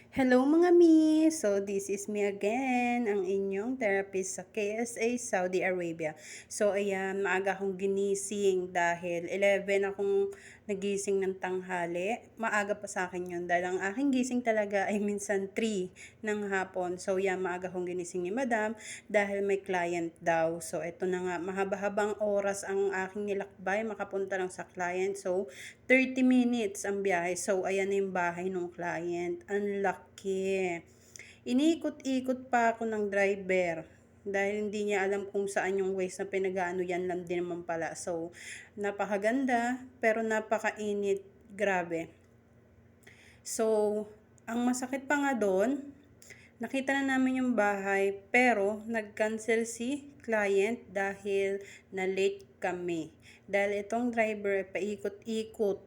Hello mga mi! So this is me again, ang inyong therapist sa KSA Saudi Arabia. So ayan, maaga akong ginising dahil 11 akong nagising ng tanghali. Maaga pa sa akin yun dahil ang aking gising talaga ay minsan 3 ng hapon. So yan, maaga akong ginising ni madam dahil may client daw. So eto na nga, mahaba-habang oras ang aking nilakbay makapunta lang sa client. So 30 minutes ang biyahe. So, ayan na yung bahay ng client. Ang laki. Iniikot-ikot pa ako ng driver. Dahil hindi niya alam kung saan yung ways na pinag-ano yan lang din naman pala. So, napakaganda, pero napakainit. Grabe. So, ang masakit pa nga doon, nakita na namin yung bahay, pero nag-cancel si client dahil na-late kami. Dahil itong driver, paikot-ikot.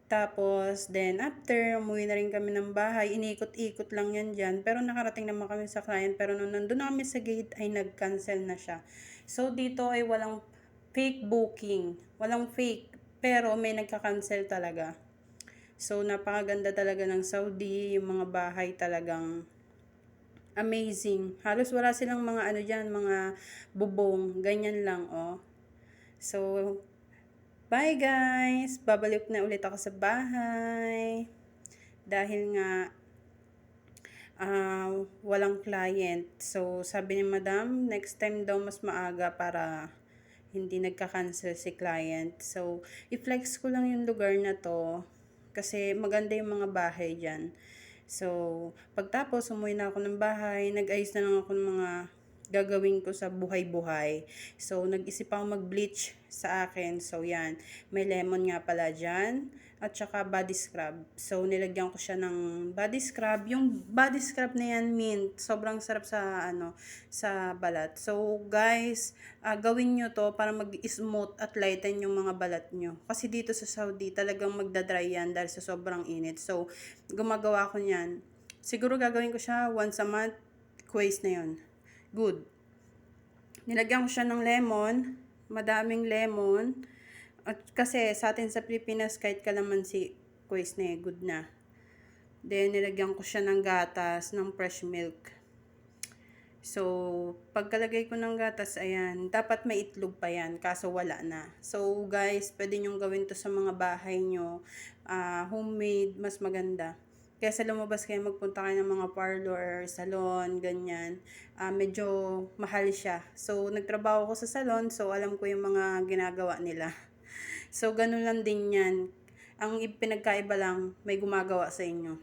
Tapos, then after, umuwi na rin kami ng bahay. Inikot-ikot lang yan dyan. Pero nakarating naman kami sa client. Pero nung nandun na kami sa gate, ay nag-cancel na siya. So, dito ay walang fake booking. Walang fake. Pero may nagka-cancel talaga. So, napakaganda talaga ng Saudi. Yung mga bahay talagang amazing. Halos wala silang mga ano dyan, mga bubong. Ganyan lang, oh. So, bye guys! Babalik na ulit ako sa bahay. Dahil nga, walang client. So, sabi ni madam, next time daw mas maaga para hindi nagka-cancel si client. So, i-flex ko lang yung lugar na to. Kasi maganda yung mga bahay dyan. So, pagtapos, umuwi na ako ng bahay. Nag-ayos na lang ako ng mga gagawin ko sa buhay-buhay. So, nag-isip ako mag-bleach sa akin. So, yan. May lemon nga pala dyan. At saka body scrub. So, nilagyan ko siya ng body scrub. Yung body scrub na yan, mint. Sobrang sarap sa, sa balat. So, guys, gawin nyo to para mag-smooth at lighten yung mga balat nyo. Kasi dito sa Saudi, talagang magdadry yan dahil sa sobrang init. So, gumagawa ko niyan. Siguro gagawin ko siya once a month. Quiz na yun. Good. Nilagyan ko siya ng lemon. Madaming lemon. At kasi sa atin sa Pilipinas, kahit kalamansi, quiz na good na. Then, nilagyan ko siya ng gatas, ng fresh milk. So, pagkalagay ko ng gatas, ayan, dapat may itlog pa yan, kaso wala na. So, guys, pwede nyong gawin to sa mga bahay nyo. Homemade, mas maganda. Kaya sa lumabas kayo, magpunta kayo ng mga parlor, salon, ganyan. Medyo mahal siya. So, nagtrabaho ko sa salon, so alam ko yung mga ginagawa nila. So, ganun lang din yan. Ang pinagkaiba lang, may gumagawa sa inyo.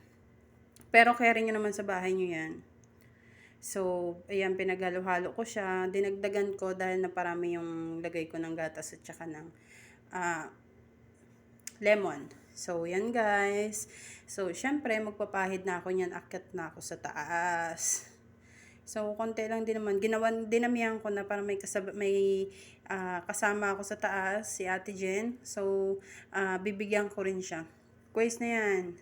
Pero kaya rin nyo naman sa bahay nyo yan. So, ayan, pinaghalo-halo ko siya. Dinagdagan ko dahil naparami yung lagay ko ng gatas at saka ng lemon. So, yan guys. So, syempre, magpapahid na ako niyan. Akyat na ako sa taas. So, konti lang din naman. Dinamihan ko na para may kasama ako sa taas, si Ate Jen. So, bibigyan ko rin siya. Quiz na yan.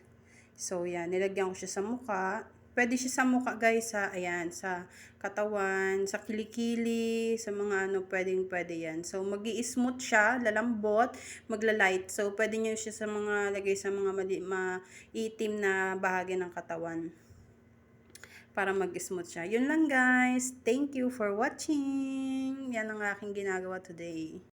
So, yan. Nilagyan ko siya sa mukha. Pwede siya sa mukha guys ha. Ayan, sa katawan, sa kilikili, sa mga pwede yan. So, mag-i-smooth siya, lalambot, magla-light. So, pwede niyo siya sa mga, lagay sa mga maitim na bahagi ng katawan. Para mag-smooth siya. Yun lang guys. Thank you for watching. Yan ang aking ginagawa today.